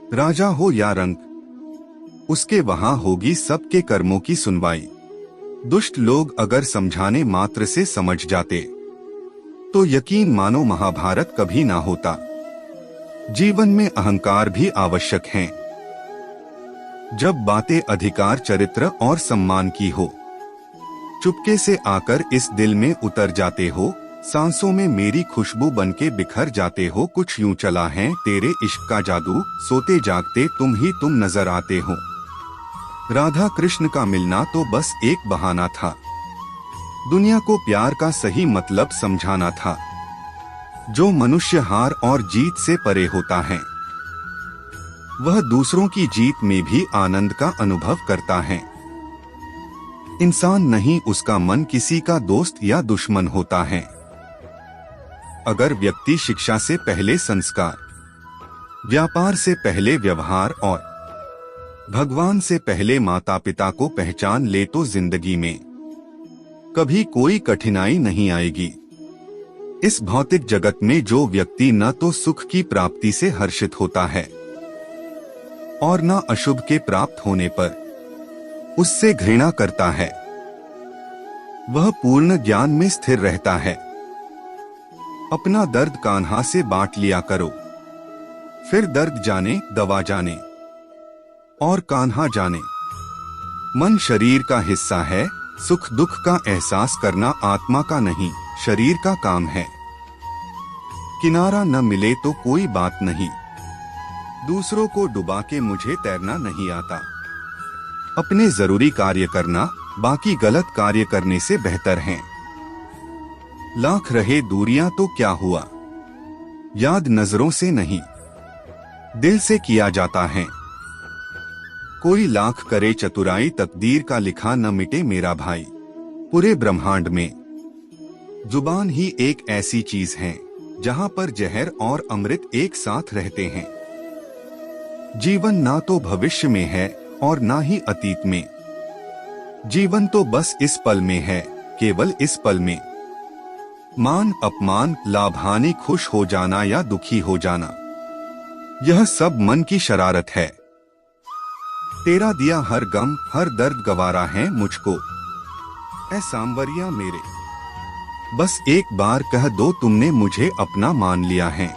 राजा हो या रंक, उसके वहां होगी सबके कर्मों की सुनवाई। दुष्ट लोग अगर समझाने मात्र से समझ जाते तो यकीन मानो महाभारत कभी ना होता। जीवन में अहंकार भी आवश्यक है। जब बातें अधिकार, चरित्र और सम्मान की हो, चुपके से आकर इस दिल में उतर जाते हो। सांसों में मेरी खुशबू बनके बिखर जाते हो। कुछ यूं चला है तेरे इश्क का जादू, सोते जागते तुम ही तुम नजर आते हो। राधा कृष्ण का मिलना तो बस एक बहाना था, दुनिया को प्यार का सही मतलब समझाना था। जो मनुष्य हार और जीत से परे होता है, वह दूसरों की जीत में भी आनंद का अनुभव करता है। इंसान नहीं, उसका मन किसी का दोस्त या दुश्मन होता है। अगर व्यक्ति शिक्षा से पहले संस्कार, व्यापार से पहले व्यवहार और भगवान से पहले माता पिता को पहचान ले तो जिंदगी में कभी कोई कठिनाई नहीं आएगी। इस भौतिक जगत में जो व्यक्ति न तो सुख की प्राप्ति से हर्षित होता है और न अशुभ के प्राप्त होने पर उससे घृणा करता है, वह पूर्ण ज्ञान में स्थिर रहता है। अपना दर्द कान्हा से बांट लिया करो, फिर दर्द जाने दवा जाने और कान्हा जाने। मन शरीर का हिस्सा है, सुख दुख का एहसास करना आत्मा का नहीं शरीर का काम है। किनारा न मिले तो कोई बात नहीं, दूसरों को डुबा के मुझे तैरना नहीं आता। अपने जरूरी कार्य करना बाकी गलत कार्य करने से बेहतर है। लाख रहे दूरियां तो क्या हुआ, याद नजरों से नहीं दिल से किया जाता है। कोई लाख करे चतुराई, तकदीर का लिखा न मिटे मेरा भाई। पूरे ब्रह्मांड में जुबान ही एक ऐसी चीज है जहां पर जहर और अमृत एक साथ रहते हैं। जीवन ना तो भविष्य में है और ना ही अतीत में, जीवन तो बस इस पल में है, केवल इस पल में। मान अपमान, लाभ हानि, खुश हो जाना या दुखी हो जाना, यह सब मन की शरारत है। तेरा दिया हर गम हर दर्द गवारा है मुझको, ऐ सांवरिया मेरे। बस एक बार कह दो तुमने मुझे अपना मान लिया है।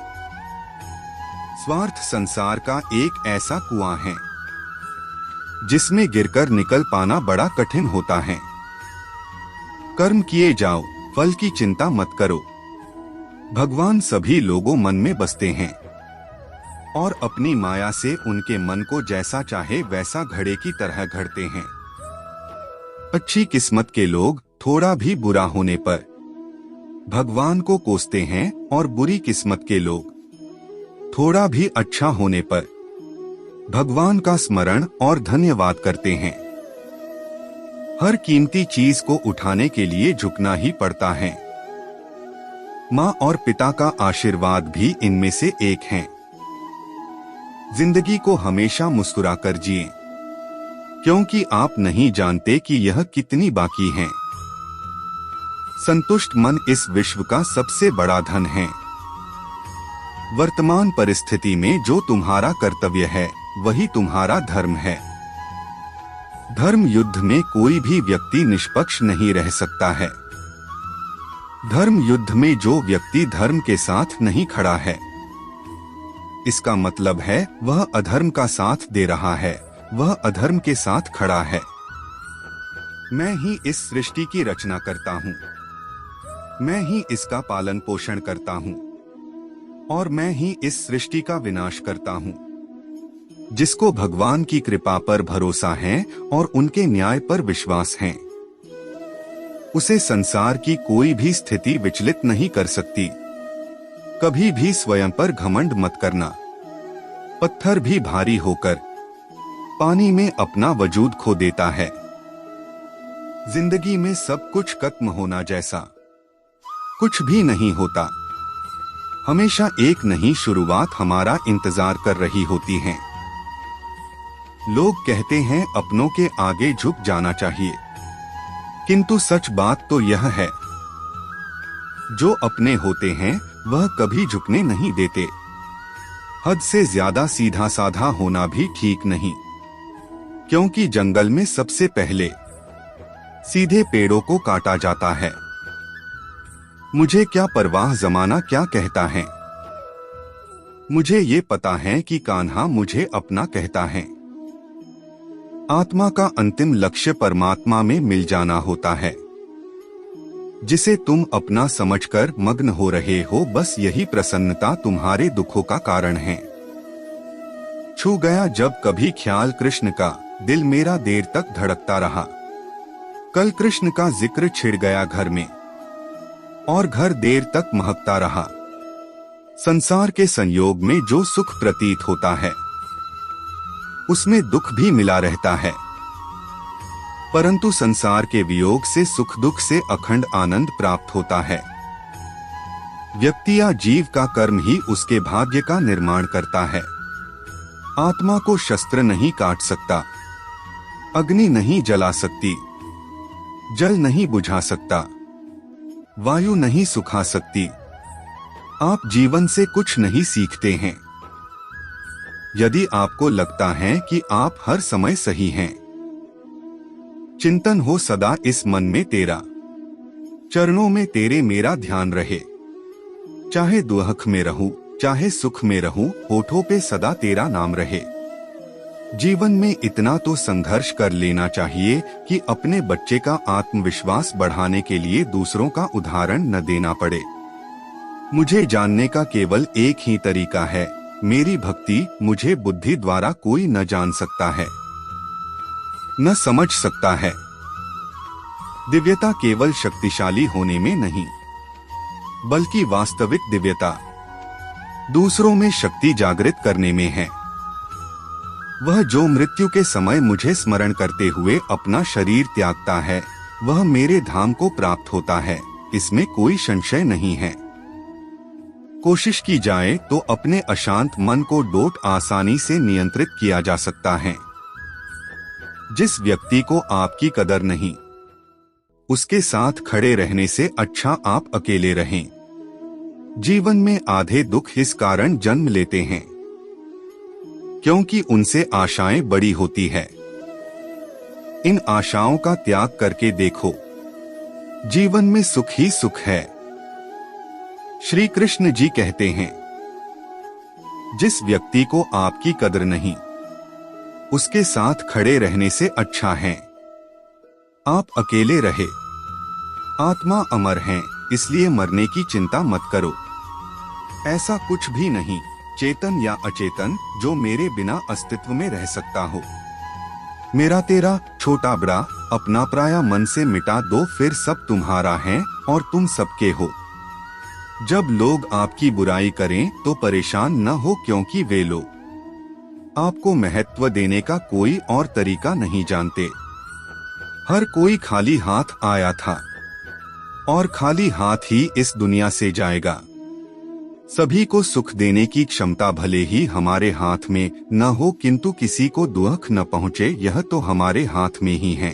स्वार्थ संसार का एक ऐसा कुआं है जिसमें गिरकर निकल पाना बड़ा कठिन होता है। कर्म किए जाओ, फल की चिंता मत करो। भगवान सभी लोगों मन में बसते हैं और अपनी माया से उनके मन को जैसा चाहे वैसा घड़े की तरह घड़ते हैं। अच्छी किस्मत के लोग थोड़ा भी बुरा होने पर भगवान को कोसते हैं और बुरी किस्मत के लोग थोड़ा भी अच्छा होने पर भगवान का स्मरण और धन्यवाद करते हैं। हर कीमती चीज को उठाने के लिए झुकना ही पड़ता है। माँ और पिता का आशीर्वाद भी इनमें से एक है। जिंदगी को हमेशा मुस्कुराकर जिएं, क्योंकि आप नहीं जानते कि यह कितनी बाकी है। संतुष्ट मन इस विश्व का सबसे बड़ा धन है। वर्तमान परिस्थिति में जो तुम्हारा कर्तव्य है वही तुम्हारा धर्म है। धर्म युद्ध में कोई भी व्यक्ति निष्पक्ष नहीं रह सकता है। धर्म युद्ध में जो व्यक्ति धर्म के साथ नहीं खड़ा है, इसका मतलब है वह अधर्म का साथ दे रहा है, वह अधर्म के साथ खड़ा है। मैं ही इस सृष्टि की रचना करता हूँ, मैं ही इसका पालन पोषण करता हूँ और मैं ही इस सृष्टि का विनाश करता हूँ। जिसको भगवान की कृपा पर भरोसा है और उनके न्याय पर विश्वास है, उसे संसार की कोई भी स्थिति विचलित नहीं कर सकती। कभी भी स्वयं पर घमंड मत करना। पत्थर भी भारी होकर पानी में अपना वजूद खो देता है। जिंदगी में सब कुछ खत्म होना जैसा कुछ भी नहीं होता। हमेशा एक नई शुरुआत हमारा इंतजार कर रही होती है। लोग कहते हैं अपनों के आगे झुक जाना चाहिए, किंतु सच बात तो यह है, जो अपने होते हैं वह कभी झुकने नहीं देते। हद से ज्यादा सीधा साधा होना भी ठीक नहीं, क्योंकि जंगल में सबसे पहले सीधे पेड़ों को काटा जाता है। मुझे क्या परवाह जमाना क्या कहता है, मुझे ये पता है कि कान्हा मुझे अपना कहता है। आत्मा का अंतिम लक्ष्य परमात्मा में मिल जाना होता है, जिसे तुम अपना समझकर मग्न हो रहे हो। बस यही प्रसन्नता तुम्हारे दुखों का कारण है। छू गया जब कभी ख्याल कृष्ण का, दिल मेरा देर तक धड़कता रहा। कल कृष्ण का जिक्र छिड़ गया घर में, और घर देर तक महकता रहा। संसार के संयोग में जो सुख प्रतीत होता है, उसमें दुख भी मिला रहता है, परंतु संसार के वियोग से सुख दुख से अखंड आनंद प्राप्त होता है। व्यक्ति या जीव का कर्म ही उसके भाग्य का निर्माण करता है। आत्मा को शस्त्र नहीं काट सकता, अग्नि नहीं जला सकती, जल नहीं बुझा सकता, वायु नहीं सुखा सकती। आप जीवन से कुछ नहीं सीखते हैं। यदि आपको लगता है कि आप हर समय सही हैं, चिंतन हो सदा इस मन में तेरा, चरणों में तेरे मेरा ध्यान रहे। चाहे दुख में रहूं, चाहे सुख में रहूं, होठों पे सदा तेरा नाम रहे। जीवन में इतना तो संघर्ष कर लेना चाहिए कि अपने बच्चे का आत्मविश्वास बढ़ाने के लिए दूसरों का उदाहरण न देना पड़े। मुझे जानने का केवल एक ही तरीका है, मेरी भक्ति। मुझे बुद्धि द्वारा कोई न जान सकता है, न समझ सकता है। दिव्यता केवल शक्तिशाली होने में नहीं, बल्कि वास्तविक दिव्यता दूसरों में शक्ति जागृत करने में है। वह जो मृत्यु के समय मुझे स्मरण करते हुए अपना शरीर त्यागता है, वह मेरे धाम को प्राप्त होता है, इसमें कोई संशय नहीं है। कोशिश की जाए तो अपने अशांत मन को डोट आसानी से नियंत्रित किया जा सकता है। जिस व्यक्ति को आपकी कदर नहीं, उसके साथ खड़े रहने से अच्छा आप अकेले रहें। जीवन में आधे दुख इस कारण जन्म लेते हैं क्योंकि उनसे आशाएं बड़ी होती है। इन आशाओं का त्याग करके देखो, जीवन में सुख ही सुख है। श्री कृष्ण जी कहते हैं, जिस व्यक्ति को आपकी कदर नहीं, उसके साथ खड़े रहने से अच्छा है आप अकेले रहे। आत्मा अमर है, इसलिए मरने की चिंता मत करो। ऐसा कुछ भी नहीं, चेतन या अचेतन, जो मेरे बिना अस्तित्व में रह सकता हो। मेरा तेरा, छोटा बड़ा, अपना पराया मन से मिटा दो, फिर सब तुम्हारा है और तुम सबके हो। जब लोग आपकी बुराई करें तो परेशान न हो, क्योंकि वे लोग आपको महत्व देने का कोई और तरीका नहीं जानते। हर कोई खाली हाथ आया था और खाली हाथ ही इस दुनिया से जाएगा। सभी को सुख देने की क्षमता भले ही हमारे हाथ में न हो, किंतु किसी को दुख न पहुंचे, यह तो हमारे हाथ में ही है।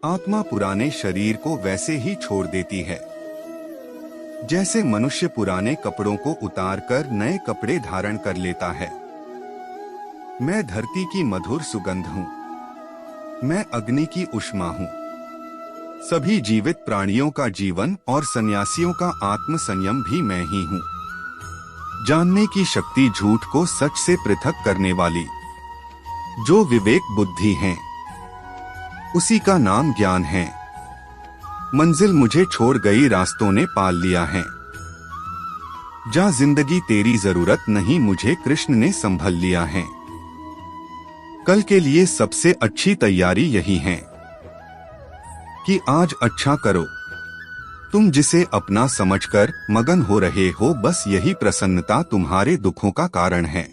आत्मा पुराने शरीर को वैसे ही छोड़ देती है जैसे मनुष्य पुराने कपड़ों को उतारकर नए कपड़े धारण कर लेता है। मैं धरती की मधुर सुगंध हूँ, मैं अग्नि की उष्मा हूँ। सभी जीवित प्राणियों का जीवन और सन्यासियों का आत्म संयम भी मैं ही हूँ। जानने की शक्ति झूठ को सच से पृथक करने वाली जो विवेक बुद्धि है, उसी का नाम ज्ञान है। मंजिल मुझे छोड़ गई, रास्तों ने पाल लिया है। जा जिंदगी तेरी जरूरत नहीं, मुझे कृष्ण ने संभल लिया है। कल के लिए सबसे अच्छी तैयारी यही है कि आज अच्छा करो। तुम जिसे अपना समझकर मगन हो रहे हो, बस यही प्रसन्नता तुम्हारे दुखों का कारण है।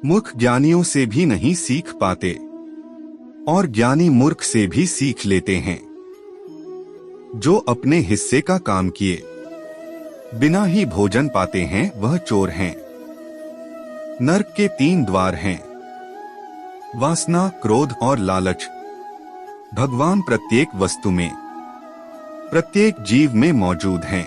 मूर्ख ज्ञानियों से भी नहीं सीख पाते और ज्ञानी मूर्ख से भी सीख लेते हैं। जो अपने हिस्से का काम किए बिना ही भोजन पाते हैं, वह चोर हैं। नरक के 3 द्वार हैं, वासना, क्रोध और लालच। भगवान प्रत्येक वस्तु में, प्रत्येक जीव में मौजूद हैं।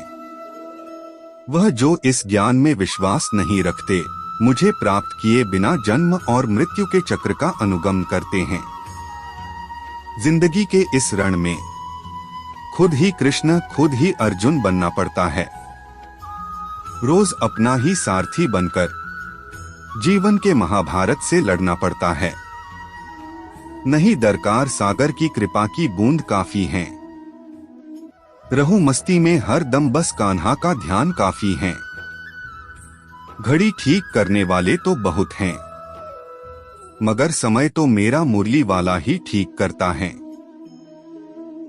वह जो इस ज्ञान में विश्वास नहीं रखते, मुझे प्राप्त किए बिना जन्म और मृत्यु के चक्र का अनुगमन करते हैं। जिंदगी के इस रण में खुद ही कृष्ण, खुद ही अर्जुन बनना पड़ता है। रोज अपना ही सारथी बनकर जीवन के महाभारत से लड़ना पड़ता है। नहीं दरकार सागर की कृपा की बूंद काफी है। रहूं मस्ती में हर दम बस कान्हा का ध्यान काफी है। घड़ी ठीक करने वाले तो बहुत हैं, मगर समय तो मेरा मुरली वाला ही ठीक करता है।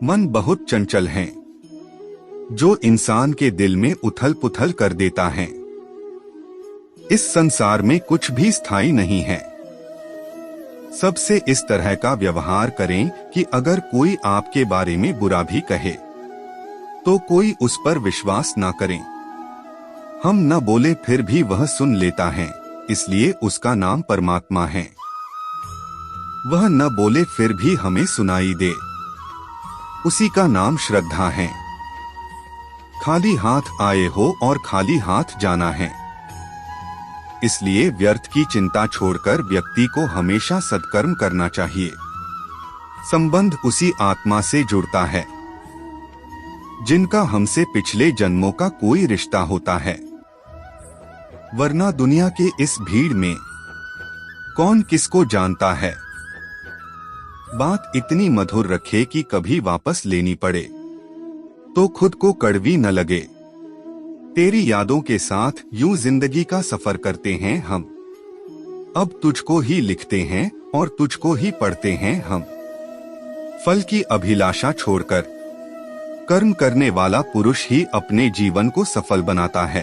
मन बहुत चंचल है, जो इंसान के दिल में उथल पुथल कर देता है। इस संसार में कुछ भी स्थायी नहीं है। सबसे इस तरह का व्यवहार करें कि अगर कोई आपके बारे में बुरा भी कहे तो कोई उस पर विश्वास ना करें। हम न बोले फिर भी वह सुन लेता है, इसलिए उसका नाम परमात्मा है। वह न बोले फिर भी हमें सुनाई दे, उसी का नाम श्रद्धा है। खाली हाथ आए हो और खाली हाथ जाना है, इसलिए व्यर्थ की चिंता छोड़कर व्यक्ति को हमेशा सत्कर्म करना चाहिए। संबंध उसी आत्मा से जुड़ता है जिनका हमसे पिछले जन्मों का कोई रिश्ता होता है, वरना दुनिया के इस भीड़ में कौन किसको जानता है। बात इतनी मधुर रखे कि कभी वापस लेनी पड़े तो खुद को कड़वी न लगे। तेरी यादों के साथ यूं जिंदगी का सफर करते हैं हम। अब तुझको ही लिखते हैं और तुझको ही पढ़ते हैं हम। फल की अभिलाषा छोड़कर कर्म करने वाला पुरुष ही अपने जीवन को सफल बनाता है।